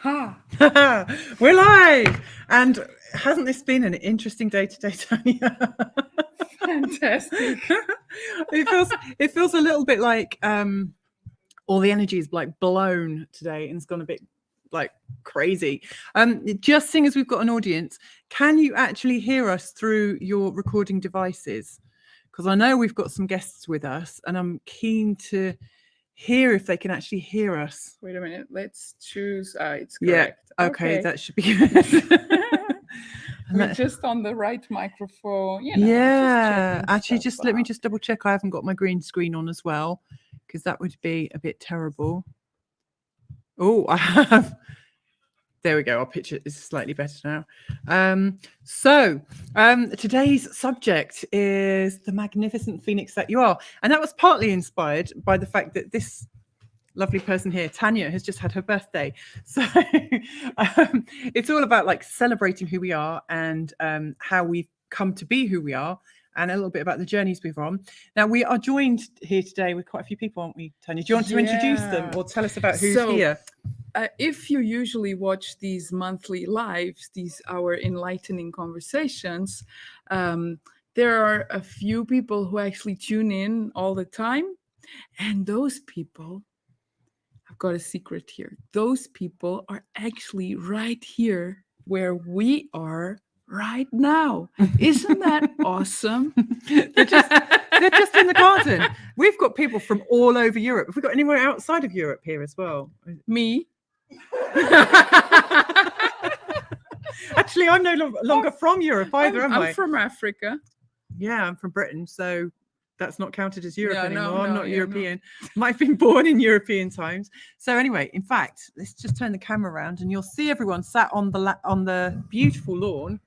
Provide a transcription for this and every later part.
Ha! We're live! And hasn't this been an interesting day today, Tania? Fantastic. It feels a little bit like all the energy is like blown today and it's gone a bit like crazy. Just seeing as we've got an audience, can you actually hear us through your recording devices? Because I know we've got some guests with us and I'm keen to hear if they can actually hear us. Wait a minute. Let's choose. It's correct. Yeah. Okay, that should be good. We're just on the right microphone. Yeah. Actually, just let me just double check. I haven't got my green screen on as well, because that would be a bit terrible. Oh, I have. There we go. Our picture is slightly better now. Today's subject is the magnificent phoenix that you are. And that was partly inspired by the fact that this lovely person here, Tania, has just had her birthday. So it's all about like celebrating who we are and how we've come to be who we are, and a little bit about the journeys we've on. Now, we are joined here today with quite a few people, aren't we, Tania? Do you want to introduce them or tell us about who's here? If you usually watch these monthly lives, our enlightening conversations, there are a few people who actually tune in all the time. And those people, I've got a secret here. Those people are actually right here where we are right now. Isn't that awesome? They're just in the garden. We've got people from all over Europe. Have we got anywhere outside of Europe here as well? Me. Actually, I'm no longer from Europe either, am I? I'm from Africa. Yeah, I'm from Britain, so that's not counted as Europe anymore. I'm not European. Might have been born in European times. So anyway, in fact, let's just turn the camera around and you'll see everyone sat on the beautiful lawn.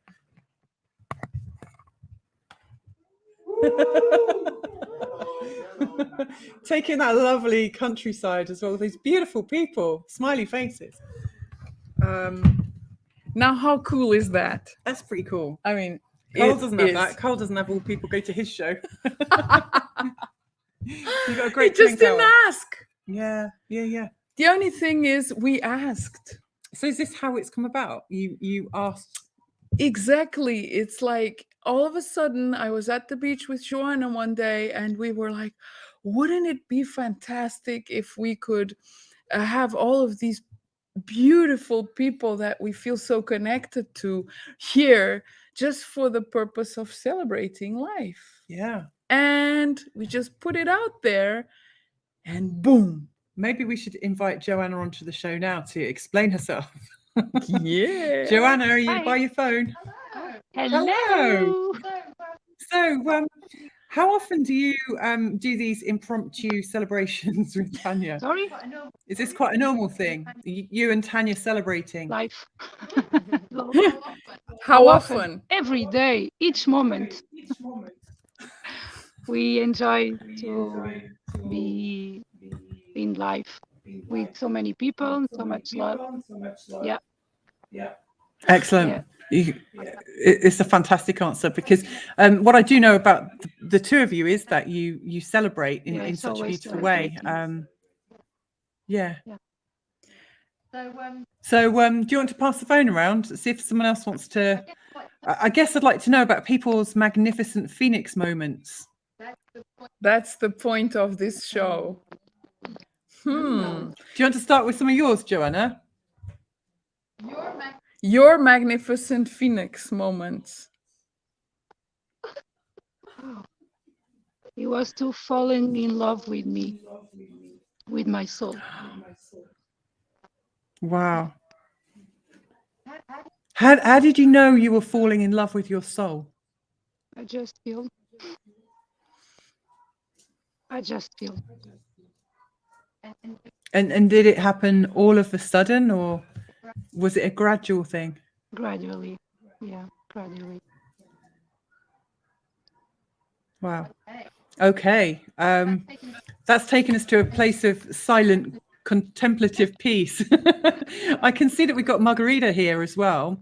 Taking that lovely countryside as well, these beautiful people, smiley faces. Now, how cool is that? That's pretty cool. I mean, Cole doesn't have that. Cole doesn't have all people go to his show. You got a great. He just didn't ask. Yeah. The only thing is, we asked. So is this how it's come about? You asked. Exactly. It's like all of a sudden I was at the beach with Joanna one day and we were like, wouldn't it be fantastic if we could have all of these beautiful people that we feel so connected to here just for the purpose of celebrating life? Yeah. And we just put it out there and boom. Maybe we should invite Joanna onto the show now to explain herself. Yeah. Joanna, are you by your phone? Hello. So, how often do you do these impromptu celebrations with Tania? Sorry? Is this quite a normal thing? You and Tania celebrating? Life. How often? Every day, each moment. We enjoy to be in life with so many people, so much love. Yeah. Excellent. Yeah. It's a fantastic answer, because what I do know about the two of you is that you celebrate in such a beautiful way. Yeah. So do you want to pass the phone around, see if someone else wants to? I guess I'd like to know about people's magnificent phoenix moments. That's the point of this show. Do you want to start with some of yours, Joanna? Your magnificent phoenix moments. He was to falling in love with me, with my soul. Wow. How did you know you were falling in love with your soul? I just feel. And did it happen all of a sudden, or was it a gradual thing? Gradually. Yeah, gradually. Wow. Okay. That's taken us to a place of silent contemplative peace. I can see that we've got Margarita here as well,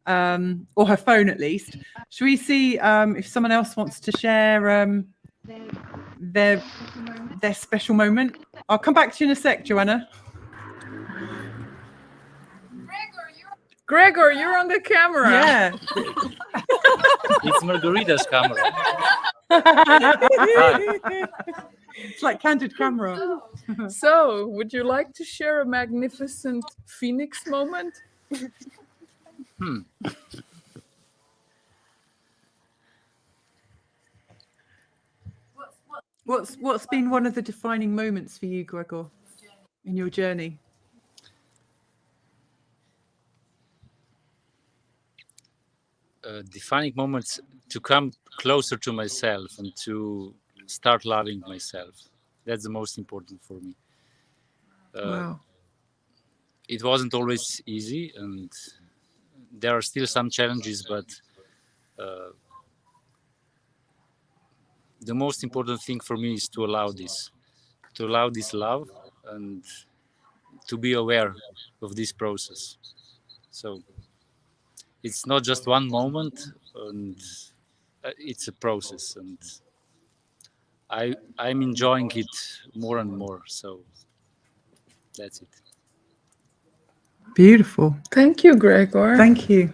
or her phone at least. Should we see if someone else wants to share their special moment? I'll come back to you in a sec, Joanna. Gregor, you're on the camera. Yeah. It's Margarita's camera. It's like candid camera. So, would you like to share a magnificent phoenix moment? What's been one of the defining moments for you, Gregor, in your journey? Defining moments to come closer to myself and to start loving myself. That's the most important for me. Wow. It wasn't always easy, and there are still some challenges, but the most important thing for me is to allow this love, and to be aware of this process. So it's not just one moment, and it's a process, and I'm enjoying it more and more. So that's it. Beautiful. Thank you, Gregor. Thank you.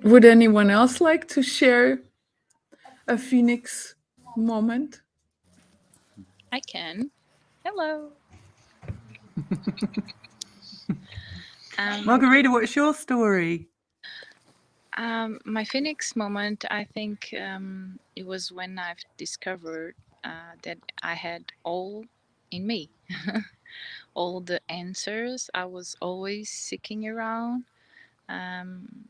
Would anyone else like to share a phoenix moment? I can. Hello. Margarita, what's your story? My phoenix moment, I think it was when I've discovered that I had all in me. All the answers I was always seeking around,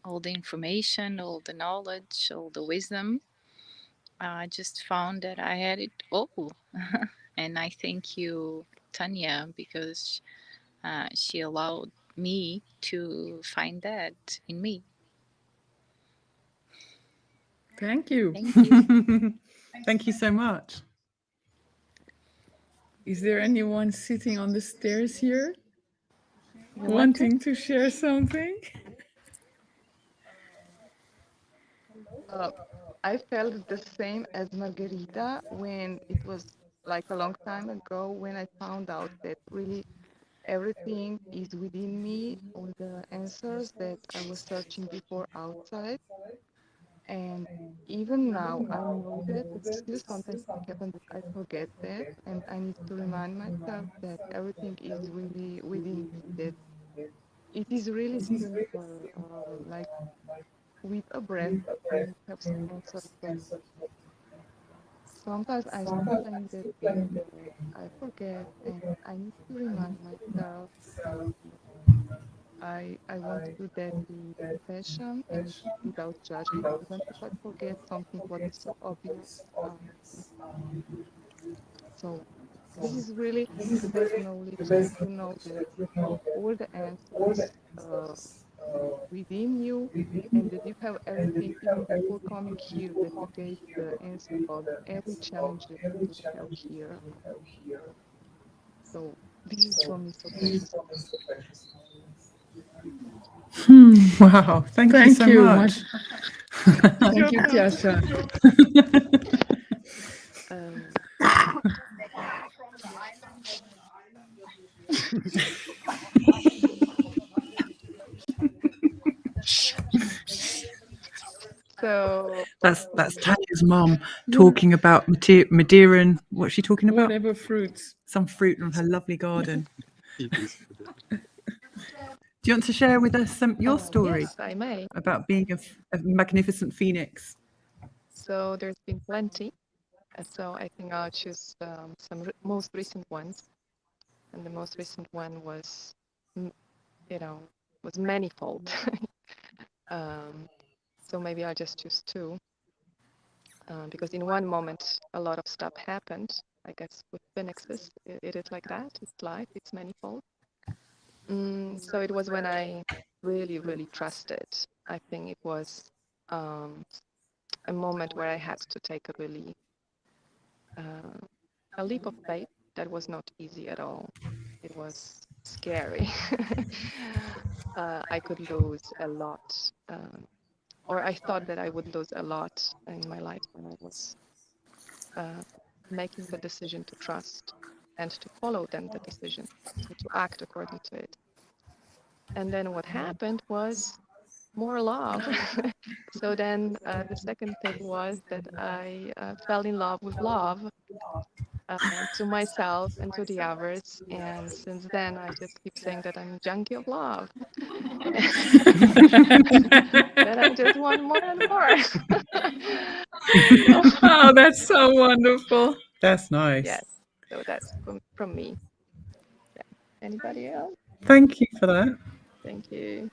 all the information, all the knowledge, all the wisdom. I just found that I had it all. And I thank you, Tania, because she allowed me to find that in me. Thank you. Thank you. Thank you so much. Is there anyone sitting on the stairs here You wanting to share something? I felt the same as Margarita when it was like a long time ago when I found out that really everything is within me, all the answers that I was searching before outside. And even now, I know that it's still sometimes happens that I forget that, and I need to remind myself that everything is really within me, that it is really simple, like with a breath, you have some answers, but sometimes I start playing that game that I forget, and I need to remind myself, and I want to do that with passion and without judgment, even if I forget something what is so obvious. So this is really the best knowledge, that you know that all the answers within you, and that you have everything even before coming here, that you gave the answer of every challenge that you have here. So this is for me so precious. Wow. Thank you so much. Thank you, Tiasha. So That's Tanya's mom talking about Madeiran. What's she talking about? Whatever fruits. Some fruit from her lovely garden. Do you want to share with us your story yes, I may. about being a magnificent phoenix? So there's been plenty. So I think I'll choose some most recent ones. And the most recent one was, was manifold. So maybe I'll just choose two. Because in one moment, a lot of stuff happened. I guess with phoenixes, it is like that. It's life, it's manifold. So it was when I really, really trusted. I think it was a moment where I had to take a really a leap of faith that was not easy at all. It was scary. I could lose a lot, or I thought that I would lose a lot in my life when I was making the decision to trust and to follow then the decision, so to act according to it. And then what happened was more love. So then the second thing was that I fell in love with love, to myself and to the others. And since then, I just keep saying that I'm junkie of love. That I just want more and more. Oh, that's so wonderful. That's nice. Yes. So that's from me. Yeah. Anybody else? Thank you for that. Thank you.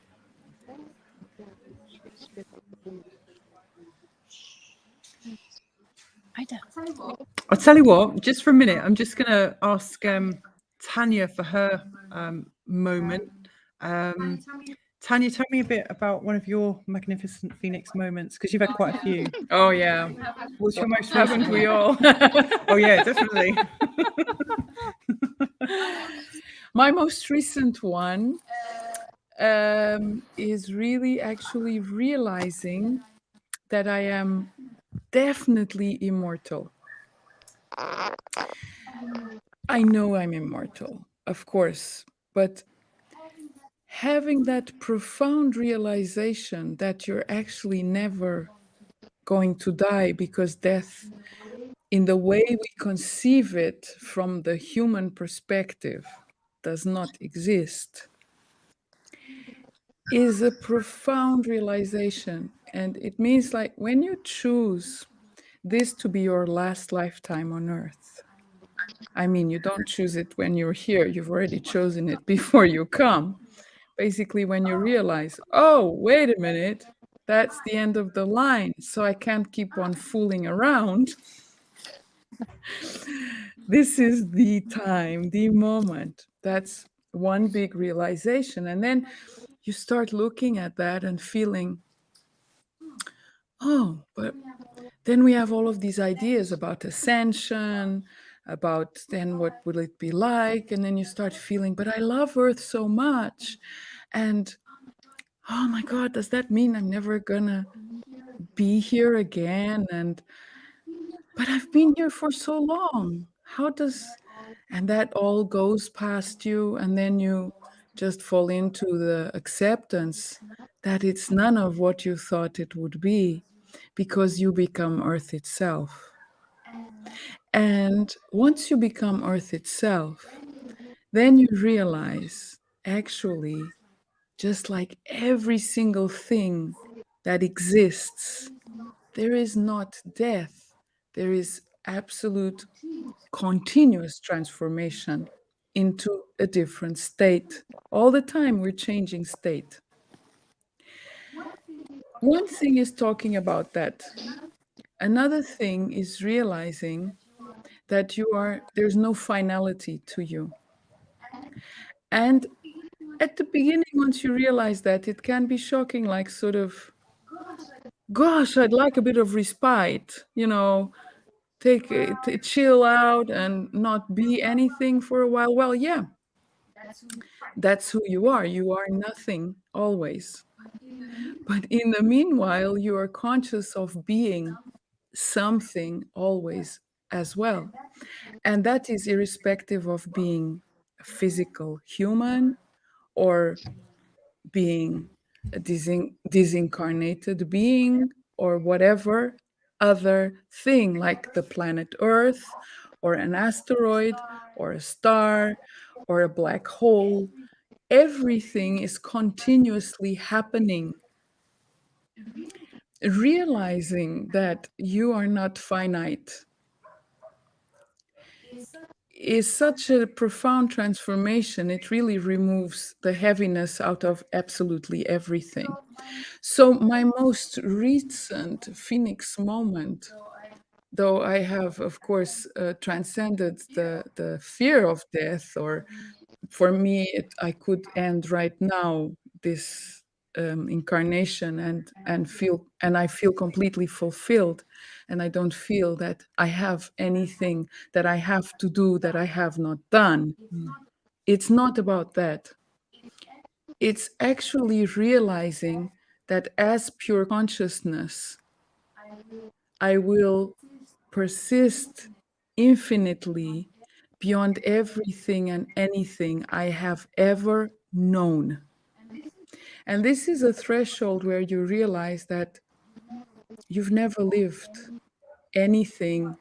I'll tell you what, just for a minute, I'm just going to ask Tania for her moment. Tania, tell me a bit about one of your magnificent Phoenix moments, because you've had quite a few. Oh yeah, What's your most haven't recent we one? all? Oh yeah, definitely. My most recent one is really actually realizing that I am definitely immortal. I know I'm immortal, of course, but having that profound realization that you're actually never going to die, because death, in the way we conceive it from the human perspective, does not exist, is a profound realization. And it means, like, when you choose this to be your last lifetime on earth, I mean, you don't choose it when you're here, you've already chosen it before you come. Basically, when you realize, oh, wait a minute, that's the end of the line, so I can't keep on fooling around. This is the time, the moment. That's one big realization. And then you start looking at that and feeling, oh, but then we have all of these ideas about ascension, about then what will it be like? And then you start feeling, but I love Earth so much. And oh my God, does that mean I'm never gonna be here again? But I've been here for so long. And that all goes past you, and then you just fall into the acceptance that it's none of what you thought it would be, because you become Earth itself. And once you become Earth itself, then you realize, actually, just like every single thing that exists, there is not death, there is absolute continuous transformation into a different state. All the time we're changing state. One thing is talking about that. Another thing is realizing that there's no finality to you. And at the beginning, once you realize that, it can be shocking, like, sort of, gosh, I'd like a bit of respite, take it, chill out and not be anything for a while. Well, yeah, that's who you are. You are nothing always. But in the meanwhile, you are conscious of being something always as well. And that is irrespective of being a physical human or being a disincarnated being or whatever other thing, like the planet Earth or an asteroid or a star or a black hole. Everything is continuously happening. Realizing that you are not finite is such a profound transformation. It really removes the heaviness out of absolutely everything. So my most recent Phoenix moment, though I have, of course, transcended the fear of death, or for me, I could end right now this incarnation and I feel completely fulfilled, and I don't feel that I have anything that I have to do that I have not done. It's not about that. It's actually realizing that as pure consciousness, I will persist infinitely beyond everything and anything I have ever known. And this is a threshold where you realize that you've never lived anything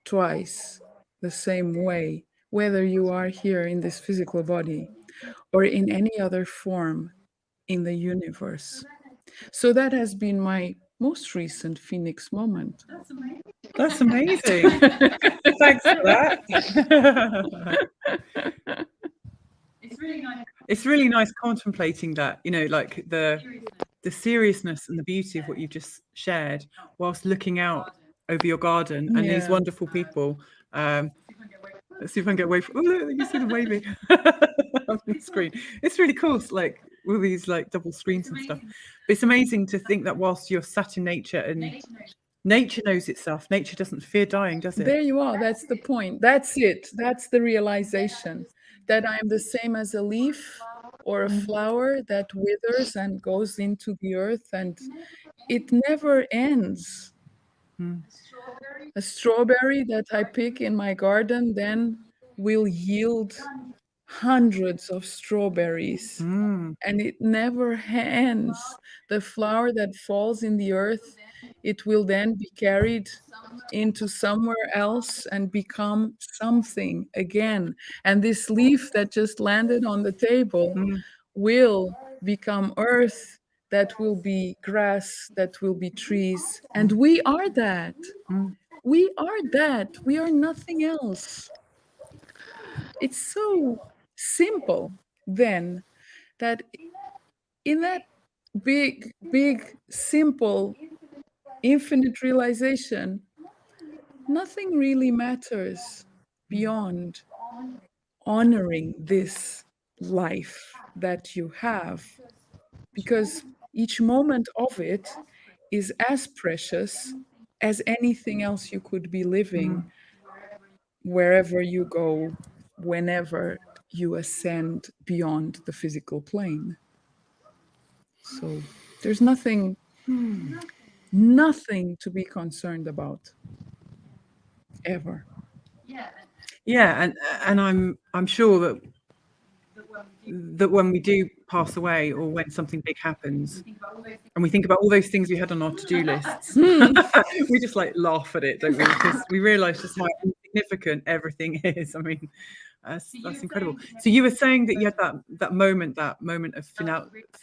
twice the same way, whether you are here in this physical body or in any other form in the universe. So that has been my most recent Phoenix moment. That's amazing. Thanks for that. It's really nice contemplating that, you know, like the seriousness and the beauty of what you've just shared, whilst looking out over your garden and these Yeah. wonderful people. Let's see if I can get away from. Oh, look, you see them waving on the screen. It's really cool. It's like all these like double screens and stuff. But it's amazing to think that whilst you're sat in nature and nature knows itself, nature doesn't fear dying, does it? There you are. That's the point. That's it. That's the realization that I am the same as a leaf or a flower that withers and goes into the earth, and it never ends. A strawberry that I pick in my garden then will yield hundreds of strawberries, and it never ends. The flower that falls in the earth, it will then be carried into somewhere else and become something again. And this leaf that just landed on the table will become earth, that will be grass, that will be trees. And we are that. We are that. We are nothing else. It's so simple then that in that big, simple, infinite realization, nothing really matters beyond honoring this life that you have, because each moment of it is as precious as anything else you could be living wherever you go, whenever you ascend beyond the physical plane. So there's nothing to be concerned about ever. Yeah, and I'm sure that when we do pass away or when something big happens and we think about all those things we had on our to-do lists, we just like laugh at it, don't we? Because we realize just how insignificant everything is. I mean, that's incredible. So you were saying that you had that moment of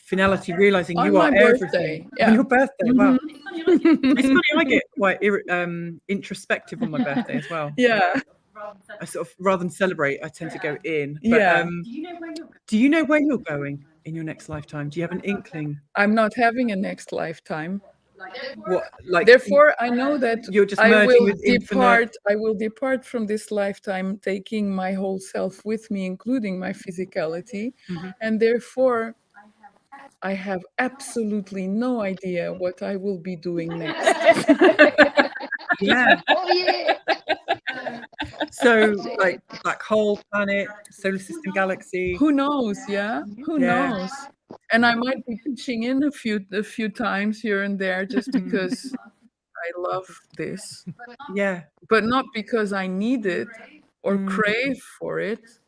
finality, realizing On you my are birthday, everything. yeah. On your birthday, wow. It's funny, I get quite introspective on my birthday as well. Yeah. I sort of, rather than celebrate, I tend to go in. But, Yeah. do you know where you're going in your next lifetime? Do you have an inkling? I'm not having a next lifetime. What, like, Therefore, I know that you're just I merging will with infinite. depart from this lifetime, taking my whole self with me, including my physicality. And therefore, I have absolutely no idea what I will be doing next. Yeah. Oh yeah. So, like, black hole, planet, solar system, galaxy. Who knows? Yeah, who Yeah. knows? And I might be pitching in a few times here and there, just because I love this, Yeah. but not because I need it or crave for it,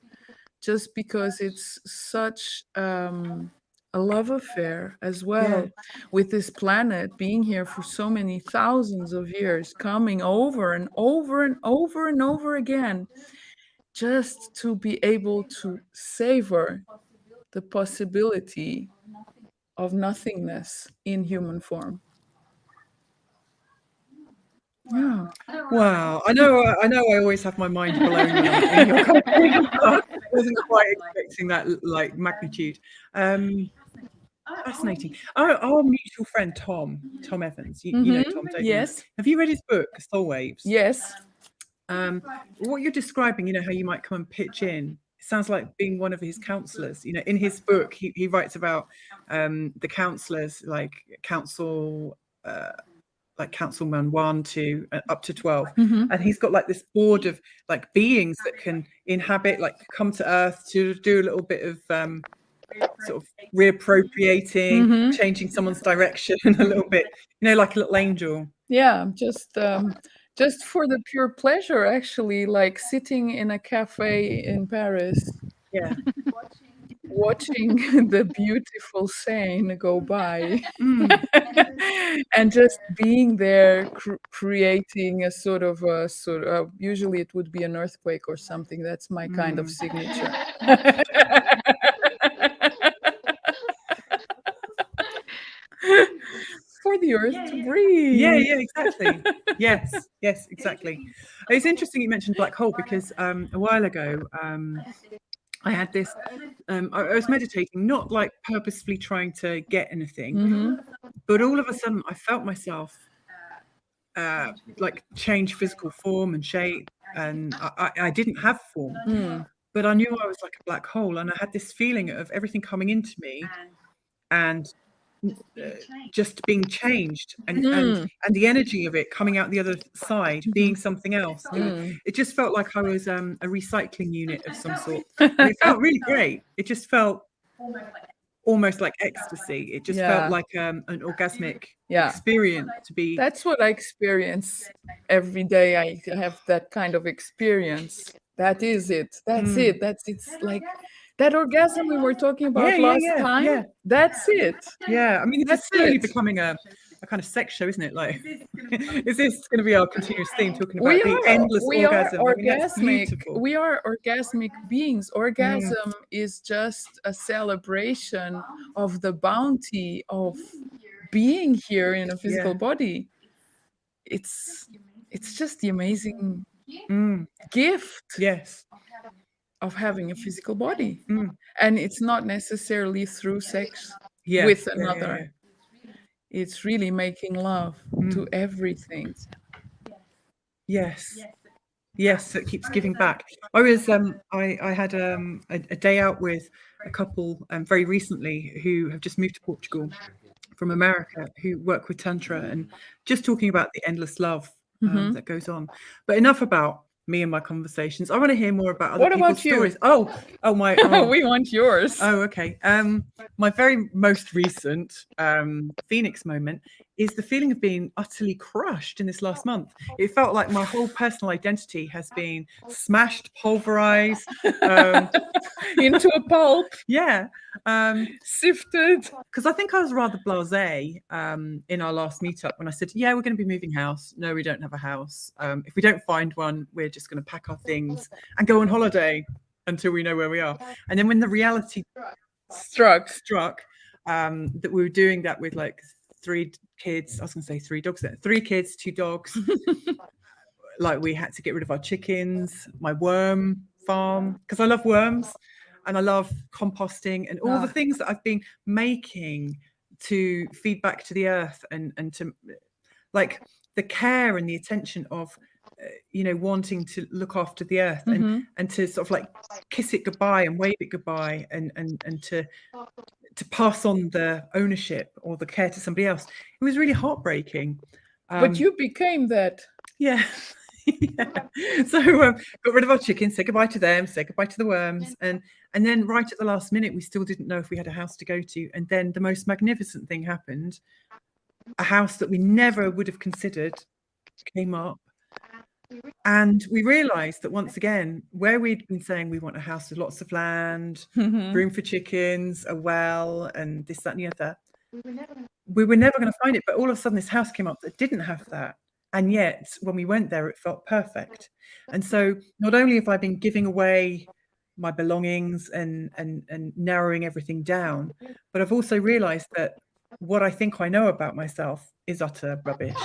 just because it's such a love affair as well, with this planet being here for so many thousands of years, coming over and over and over and over again, just to be able to savor the possibility of nothingness in human form. Yeah. Wow. I know I always have my mind blown when I'm in your company. I wasn't quite expecting that like magnitude. Fascinating. Our mutual friend Tom Evans. You know Tom, don't you? Yes. Have you read his book Soul Waves? Yes. What you're describing, you know, how you might come and pitch in, it sounds like being one of his counselors. You know, in his book, he writes about the counselors, like councilman 1 to up to 12, and he's got like this board of like beings that can inhabit, like come to Earth to do a little bit of sort of reappropriating, changing someone's direction a little bit, you know, like a little angel. Yeah, just for the pure pleasure, actually, like sitting in a cafe in Paris, Yeah. watching the beautiful Seine go by Mm. and just being there, creating a sort of usually it would be an earthquake or something. That's my kind of signature. For the earth to breathe. Yeah, exactly. Yes, exactly. It's interesting you mentioned black hole because a while ago I had this. I was meditating, not like purposefully trying to get anything, Mm-hmm. but all of a sudden I felt myself like change physical form and shape, and I didn't have form, but I knew I was like a black hole, and I had this feeling of everything coming into me and just being changed, and the energy of it coming out the other side being something else. It just felt like I was a recycling unit of some sort, and it felt really great. It just felt almost like ecstasy. It just felt like an orgasmic experience to be. That's what I experience every day. I have that kind of experience. That is it. That's it. It's like that orgasm we were talking about last time. Yeah. That's it. Yeah, I mean, That's it's slowly it. becoming a kind of sex show, isn't it? Like, is this going to be our continuous theme, talking about the endless orgasm? Are I mean, that's orgasmic. beautiful. We are orgasmic beings. Orgasm is just a celebration of the bounty of being here in a physical body. It's just the amazing gift Yes. of having a physical body. And it's not necessarily through sex Yeah. with another. It's really making love to everything. Yes. Yes, it keeps giving back. I was I had a day out with a couple very recently who have just moved to Portugal from America, who work with Tantra, and just talking about the endless love that goes on. But enough about me and my conversations. I want to hear more about other What people's about you? stories. Oh my. Oh. We want yours. Oh, okay. My very most recent Phoenix moment is the feeling of being utterly crushed in this last month. It felt like my whole personal identity has been smashed, pulverized, into a pulp. Yeah. Sifted. Because I think I was rather blasé in our last meetup when I said, yeah, we're going to be moving house. No, we don't have a house. If we don't find one, we're just going to pack our things and go on holiday until we know where we are. And then when the reality struck that we were doing that with like 3 kids, I was going to say 3 dogs, 3 kids, 2 dogs. Like we had to get rid of our chickens, my worm farm, because I love worms and I love composting and all the things that I've been making to feed back to the earth and to like the care and the attention of wanting to look after the earth and to sort of like kiss it goodbye and wave it goodbye and to pass on the ownership or the care to somebody else. It was really heartbreaking. But you became that. Yeah. So got rid of our chickens, said goodbye to them, said goodbye to the worms, and then right at the last minute we still didn't know if we had a house to go to, and then the most magnificent thing happened. A house that we never would have considered came up, and we realized that once again, where we'd been saying we want a house with lots of land, room for chickens, a well, and this, that, and the other, we were never going to find it. But all of a sudden this house came up that didn't have that. And yet, when we went there, it felt perfect. And so not only have I been giving away my belongings and narrowing everything down, but I've also realized that what I think I know about myself is utter rubbish.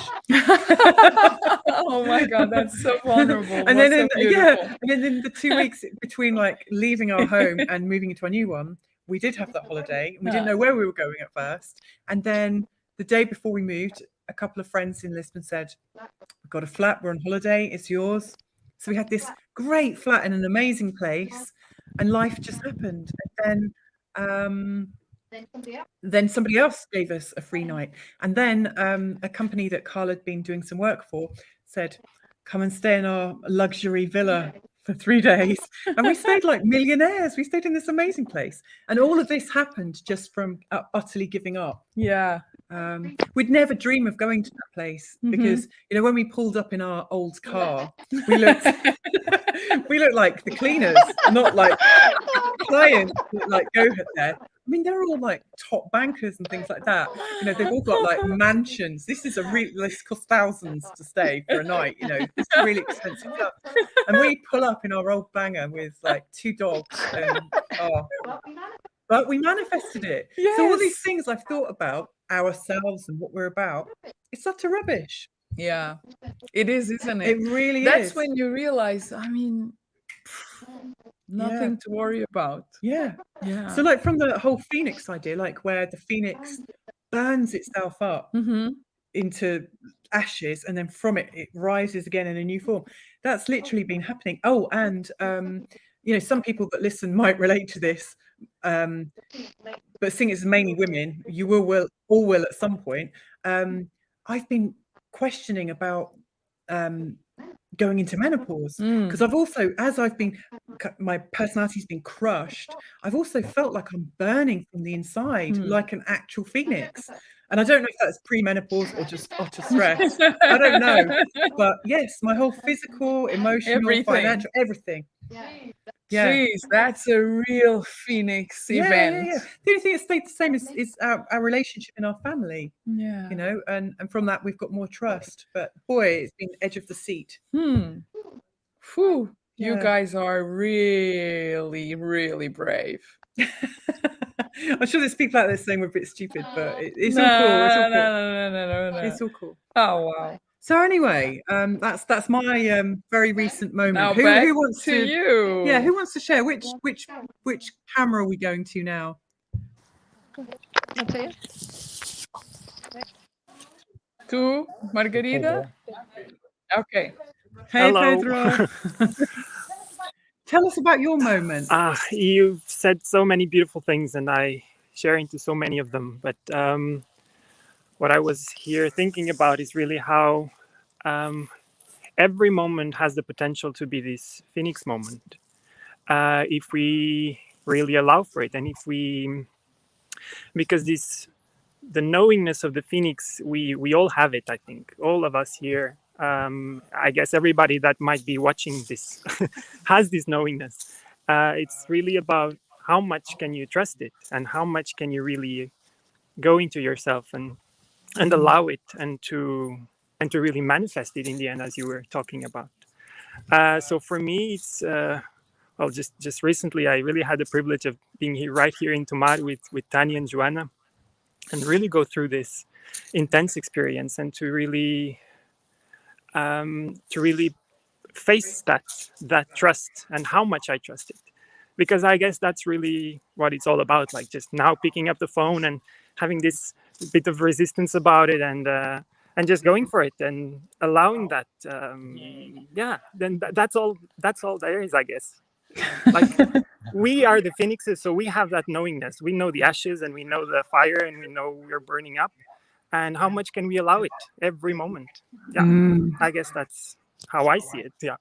Oh my God, that's so vulnerable. And then and then in the 2 weeks between like leaving our home and moving into a new one, we did have that holiday. And we didn't know where we were going at first. And then the day before we moved, a couple of friends in Lisbon said, we've got a flat, we're on holiday, it's yours. So we had this great flat in an amazing place, and life just happened. And then somebody else gave us a free night. And then a company that Carl had been doing some work for said, come and stay in our luxury villa for 3 days. And we stayed like millionaires. We stayed in this amazing place. And all of this happened just from utterly giving up. Yeah. We'd never dream of going to that place because when we pulled up in our old car, we looked like the cleaners, not like clients that like go there, I mean, they're all like top bankers and things like that. You know, they've all got like mansions. This costs thousands to stay for a night. You know, this is really expensive stuff. And we pull up in our old banger with like 2 dogs, and but we manifested it. Yes. So all these things I've thought about ourselves and what we're about, it's utter rubbish. Yeah, it is, isn't It it? really That's is. when you realize, I mean, nothing to worry about. Yeah. Yeah. So like from the whole phoenix idea, like where the phoenix burns itself up into ashes, and then from it rises again in a new form. That's literally been happening. Oh, and you know, some people that listen might relate to this, but seeing it's mainly women, you all will at some point. I've been questioning about going into menopause, because I've also, as my personality's been crushed, I've also felt like I'm burning from the inside like an actual phoenix. And I don't know if that's pre-menopause or just utter stress. I don't know. But yes, my whole physical, emotional, Everything. financial, everything. Yeah. Jeez, that's a real Phoenix event. Yeah. The only thing that stayed the same is our relationship in our family. Yeah. You know, and from that we've got more trust. But boy, it's been edge of the seat. Phew. You Yeah. guys are really, really brave. I'm sure there's people out there saying we're a bit stupid, but it's all cool. It's all cool. No. It's all cool. Oh wow. So anyway, that's my very recent moment. Now Who back wants to you. Yeah, who wants to share? Which camera are we going to now? To Margarita? Okay. Hey, Hello. Pedro. Tell us about your moment. You've said so many beautiful things, and I share into so many of them. But what I was here thinking about is really how every moment has the potential to be this Phoenix moment, if we really allow for it, and because the knowingness of the Phoenix, we all have it. I think all of us here. I guess everybody that might be watching this has this knowingness. It's really about how much can you trust it, and how much can you really go into yourself and allow it, and to really manifest it in the end, as you were talking about. So for me, it's well, just recently I really had the privilege of being right here in Tomar with Tania and Joanna, and really go through this intense experience, and to really face that trust, and how much I trust it, because I guess that's really what it's all about. Like just now picking up the phone and having this bit of resistance about it, and just going for it and allowing that. Then that's all there is, I guess. Like we are the phoenixes, so we have that knowingness. We know the ashes, and we know the fire, and we know we're burning up. And how much can we allow it every moment? I guess that's how I see it. Yeah,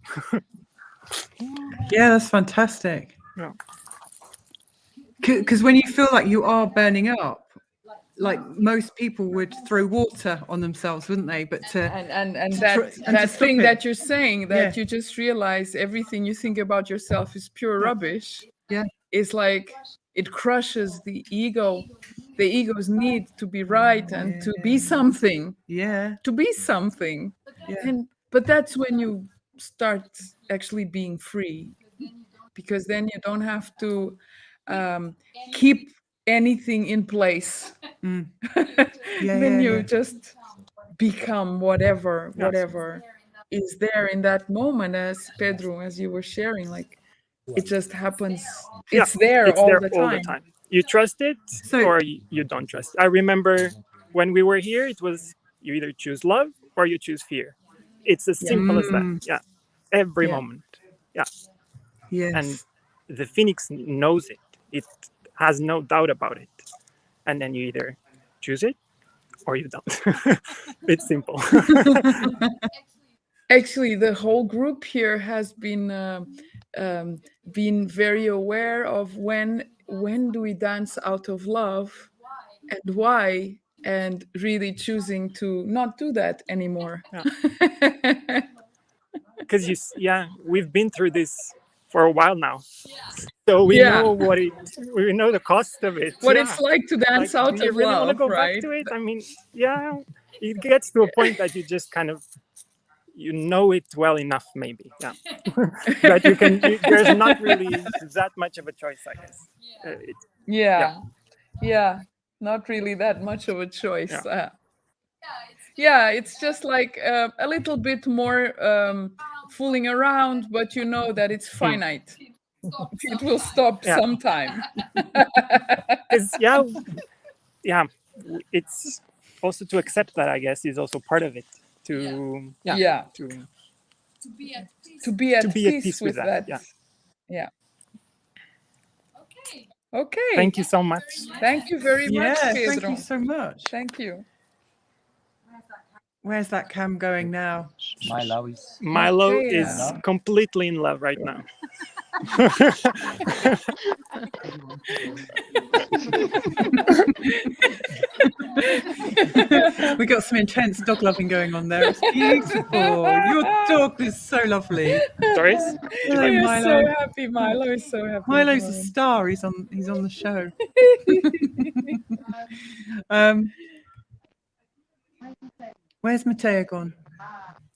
that's fantastic. Yeah. Because when you feel like you are burning up, like most people would throw water on themselves, wouldn't they? But that thing that you're saying, that you just realize everything you think about yourself is pure rubbish. Yeah, it's like it crushes the ego's need to be right and to be something. To be something. But that's when you start actually being free, because then you don't have to keep anything in place. Then you just become whatever is there in that moment. As Pedro, as you were sharing, like it just happens. It's there all the time. You trust it, or you don't trust. I remember when we were here, it was you either choose love or you choose fear. It's as simple as that. Yeah, every moment. Yeah. Yes. And the Phoenix knows it. It has no doubt about it. And then you either choose it or you don't. It's simple. Actually, the whole group here has been very aware of when do we dance out of love and why, and really choosing to not do that anymore. Because we've been through this for a while now, so we Yeah. know we know the cost of it. What Yeah. it's like to dance Like, out do you of really want to love, go right? back to it? I mean, yeah, it gets to a point that you just kind of, you know it well enough, maybe. Yeah. That there's not really that much of a choice, I guess. Yeah. Yeah. Not really that much of a choice. Yeah. Yeah, it's just like a little bit more fooling around, but you know that it's finite. It will stop Yeah. sometime. Because it's also to accept that, I guess, is also part of it. To be at peace with that. Yeah. Yeah. Okay. Thank you so much. Thank you very much, Pedro. Thank you so much. Thank you. Where's that cam going now? Milo Okay, is completely in love right now. We got some intense dog loving going on there. It's beautiful. Your dog is so lovely. Doris? Hello, You're Milo. so happy. Milo is so happy. Milo's a star. He's on the show. Where's Matea gone?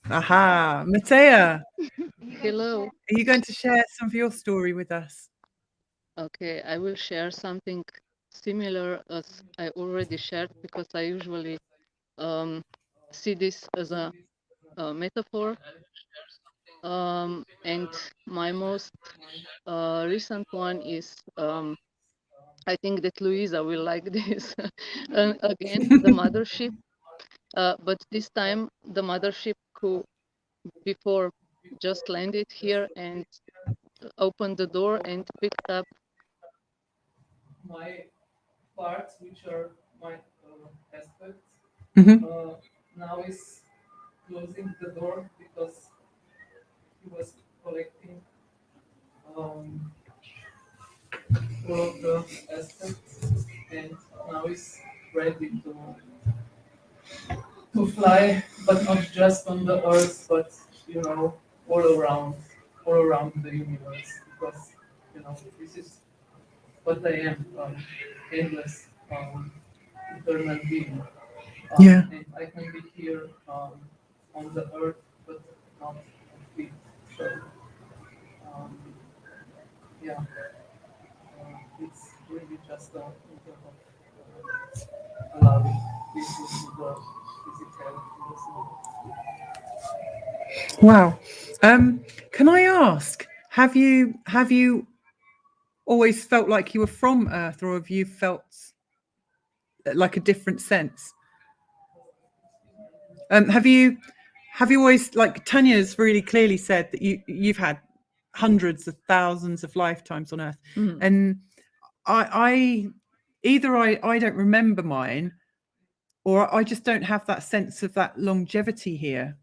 Aha, Matea. Hello. Are you going to share some of your story with us? Okay, I will share something similar as I already shared, because I usually see this as a metaphor. And my most recent one is, I think that Louisa will like this. Again, the mothership. But this time, the mothership who before just landed here and opened the door and picked up my parts, which are my aspects. Now is closing the door because he was collecting all of the aspects, and now is ready to fly, but not just on the earth, but all around the universe, because this is what I am, endless, eternal being. And I can be here on the earth, but not on feet. So, it's really just a matter of allowing people to the physicality. Wow. Can I ask, have you always felt like you were from Earth, or have you felt like a different sense? Have you always, like Tanya's really clearly said that you've had hundreds of thousands of lifetimes on Earth, and I don't remember mine, or I just don't have that sense of that longevity here.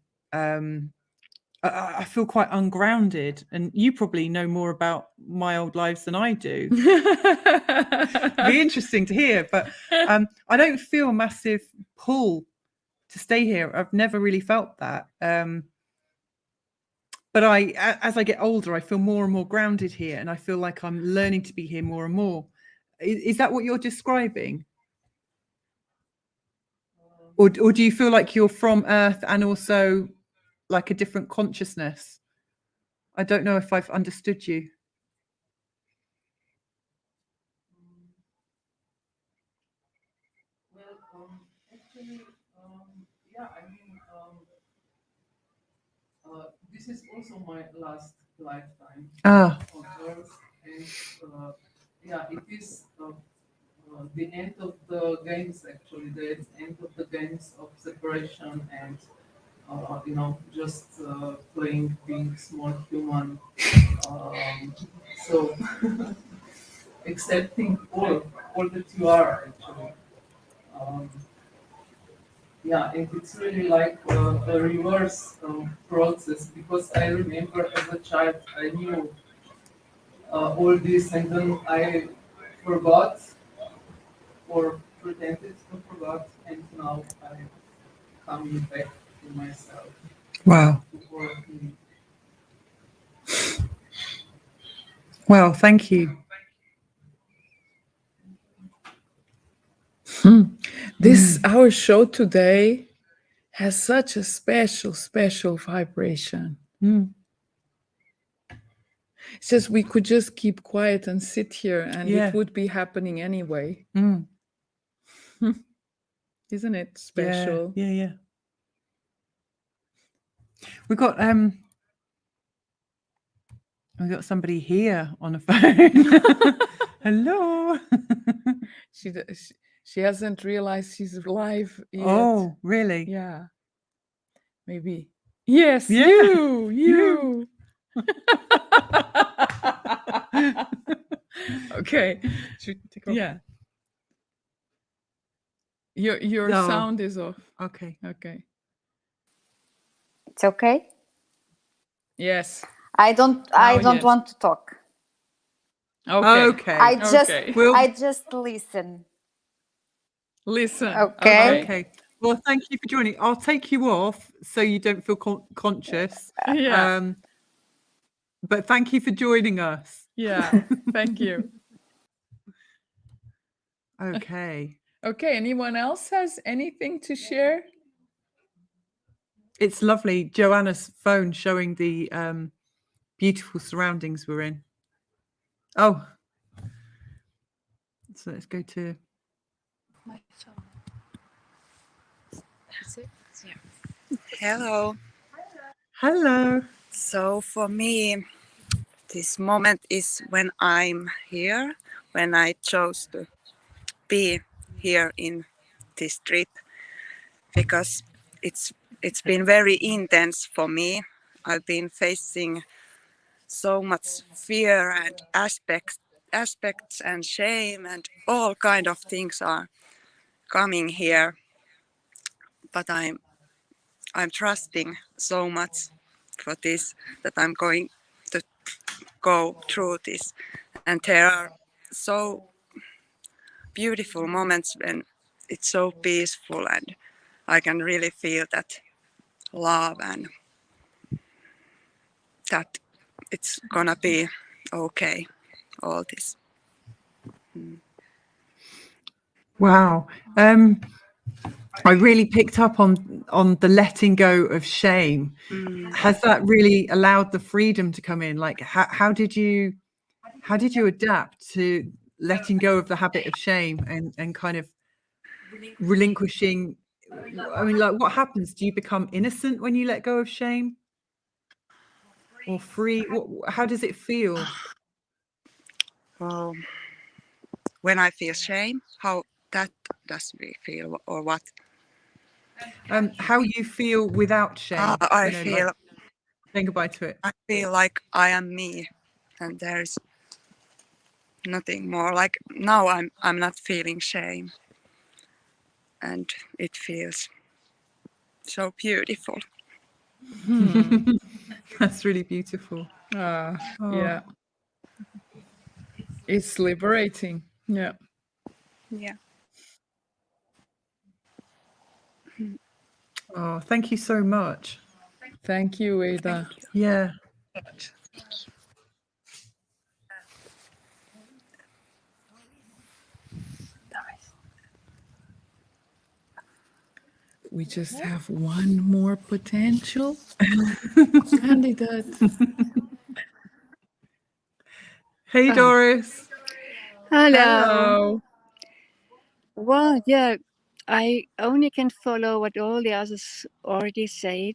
I feel quite ungrounded, and you probably know more about my old lives than I do. It'd be interesting to hear, but I don't feel a massive pull to stay here. I've never really felt that. But as I get older, I feel more and more grounded here, and I feel like I'm learning to be here more and more. Is that what you're describing? Or do you feel like you're from Earth and also like a different consciousness? I don't know if I've understood you. Well, actually, yeah, I mean, this is also my last lifetime on Earth, and yeah, it is the end of the games. Actually, the end of the games of separation and just playing being small human. So accepting all that you are actually. Yeah, and it's really like a reverse process, because I remember as a child I knew all this, and then I forgot or pretended to forgot, and now I'm coming back to myself. Wow. Well, thank you. This our show today has such a special vibration. Mm. It's just we could just keep quiet and sit here and Yeah. it would be happening anyway. Mm. Isn't it special? Yeah, yeah. We've got somebody here on a phone. Hello. She hasn't realized she's live yet. Oh, really? Yeah. Maybe. Yes, Yeah. you. Okay. Yeah. Your No. sound is off. Okay. Okay. It's okay. Yes. I don't yes. want to talk. Okay. Okay. I just Okay. I just listen. Listen. Okay. Okay. Well, thank you for joining. I'll take you off so you don't feel conscious. Yeah. But thank you for joining us. Yeah. Thank you. Okay. Okay. Anyone else has anything to share? It's lovely. Joanna's phone showing the beautiful surroundings we're in. Oh. So let's go to my phone. That's it? Yeah. Hello. Hello. So for me, this moment is when I'm here, when I chose to be here in this trip, because it's been very intense for me. I've been facing so much fear and aspects and shame and all kind of things are coming here, but I'm trusting so much for this that I'm going to go through this. And there are so beautiful moments when it's so peaceful and I can really feel that love and that it's gonna be okay, all this. Wow. I really picked up on the letting go of shame. Has that really allowed the freedom to come in? Like how did you adapt to letting go of the habit of shame and kind of relinquishing? I mean, like, what happens? Do you become innocent when you let go of shame, or free? How does it feel? Well, when I feel shame, how that does me feel, or what? How you feel without shame? I feel like saying goodbye to it. I feel like I am me, and there's nothing more. Like now, I'm not feeling shame, and it feels so beautiful. That's really beautiful. Yeah. It's liberating. Yeah. Yeah. Oh, thank you so much. Thank you, Ada. Yeah. We just have one more potential candidate. Hey, Doris. Hello. Well, yeah, I only can follow what all the others already said.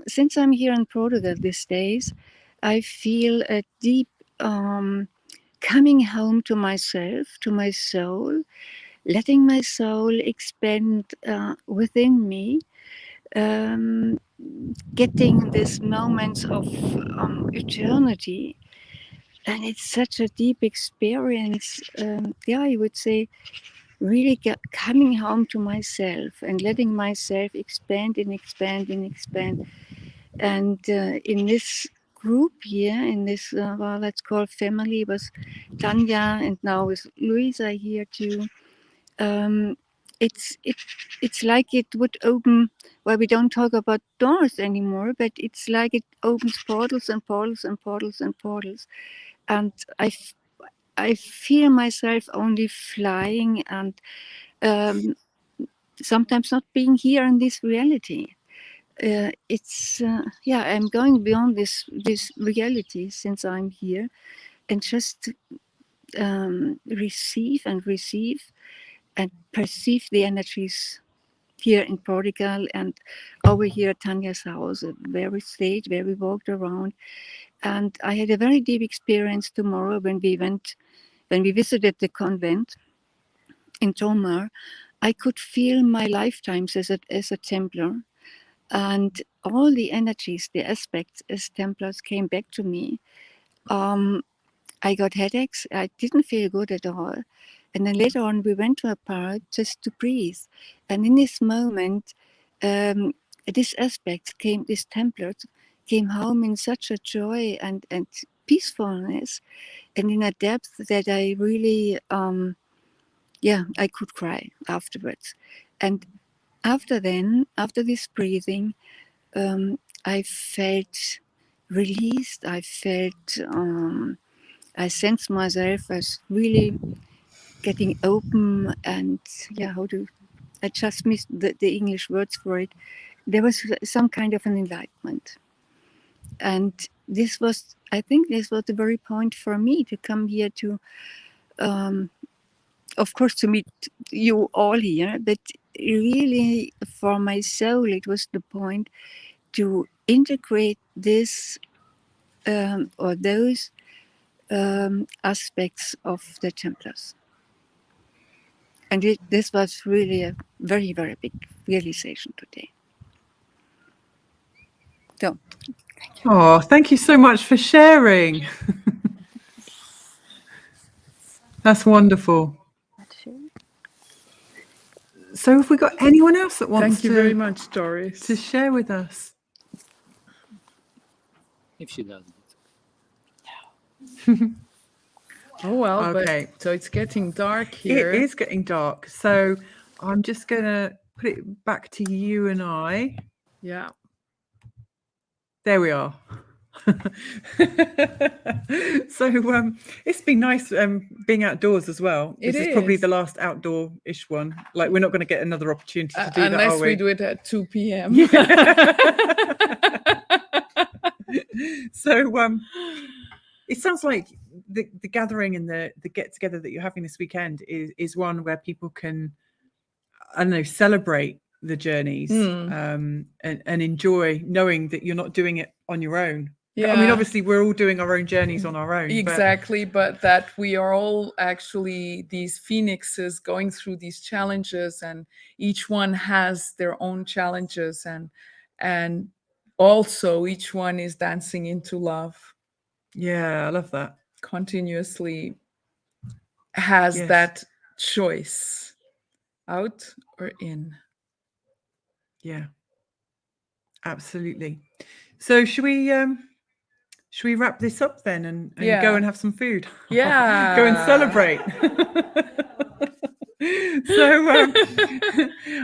Since I'm here in Portugal these days, I feel a deep coming home to myself, to my soul, letting my soul expand within me, getting these moments of eternity. And it's such a deep experience. I would say really coming home to myself and letting myself expand and expand and expand. And in this group here, in this, well, let's call family, was Tania and now with Louisa here too. It's like it would open, well, we don't talk about doors anymore, but it's like it opens portals and portals and portals and portals. and I feel myself only flying and sometimes not being here in this reality. I'm going beyond this reality since I'm here, and just receive and perceive the energies here in Portugal and over here at Tania's house, where we stayed, where we walked around. And I had a very deep experience tomorrow when we visited the convent in Tomar. I could feel my lifetimes as a Templar, and all the energies, the aspects as Templars came back to me. I got headaches. I didn't feel good at all. And then later on, we went to a park just to breathe. And in this moment, this Templars came home in such a joy and peacefulness, and in a depth that I really, I could cry afterwards. And after this breathing, I felt released. I sensed myself as really getting open, and I just missed the English words for it. There was some kind of an enlightenment. And I think this was the very point for me to come here to, of course, to meet you all here, but really for my soul, it was the point to integrate this or those aspects of the Templars. And this was really a very, very big realization today. So, Oh, thank you so much for sharing. That's wonderful. So have we got anyone else that wants Thank you very much, Doris, to share with us? If she does. Oh, well, Okay. So it's getting dark here. It is getting dark. So I'm just going to put it back to you and I. Yeah. There we are. So it's been nice being outdoors as well. This is probably the last outdoor-ish one. Like, we're not going to get another opportunity to do that, unless are we? we do it at 2 p.m. So it sounds like the gathering and the get-together that you're having this weekend is one where people can, I don't know, celebrate the journeys and enjoy knowing that you're not doing it on your own. Yeah. I mean, obviously, we're all doing our own journeys on our own. Exactly, but that we are all actually these phoenixes going through these challenges, and each one has their own challenges, and also each one is dancing into love. Yeah, I love that. Continuously has that choice, out or in. Yeah, absolutely. So should we wrap this up then and go and have some food? Yeah. Go and celebrate. So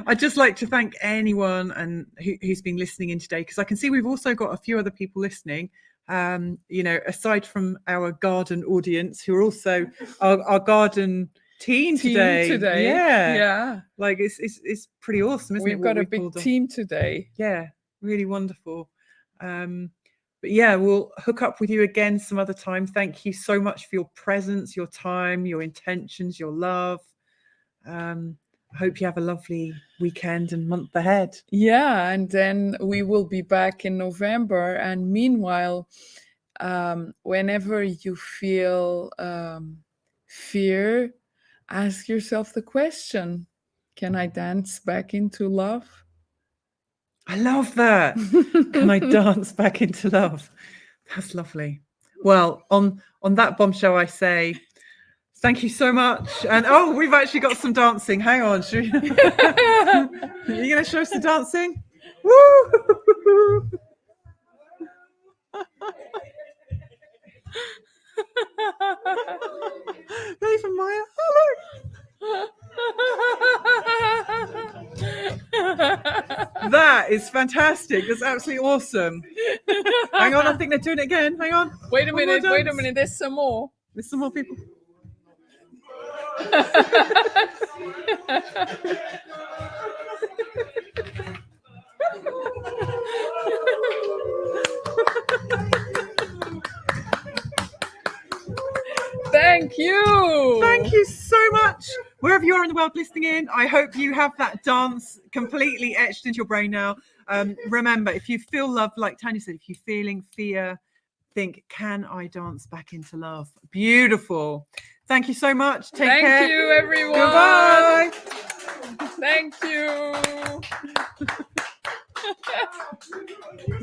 I'd just like to thank anyone who's been listening in today, because I can see we've also got a few other people listening, aside from our garden audience, who are also our garden team today. Yeah. Like it's pretty awesome, isn't it? We've got a big team today. Yeah, really wonderful. But yeah, we'll hook up with you again some other time. Thank you so much for your presence, your time, your intentions, your love. I hope you have a lovely weekend and month ahead. Yeah, and then we will be back in November. And meanwhile, whenever you feel fear, ask yourself the question, can I dance back into love? I love that. Can I dance back into love? That's lovely. Well, on that bombshell, I say thank you so much. And we've actually got some dancing. Hang on. Are you going to show us the dancing? Woo! Not even Maya. That is fantastic. That's absolutely awesome. Hang on, I think they're doing it again. Hang on. Wait a One more minute, wait a dance. minute. There's some more. There's some more people. Thank you. Thank you so much. Wherever you are in the world listening in, I hope you have that dance completely etched into your brain now. Remember, if you feel love, like Tania said, if you're feeling fear, think, can I dance back into love? Beautiful. Thank you so much. Take care. Thank you, everyone. Goodbye. Thank you.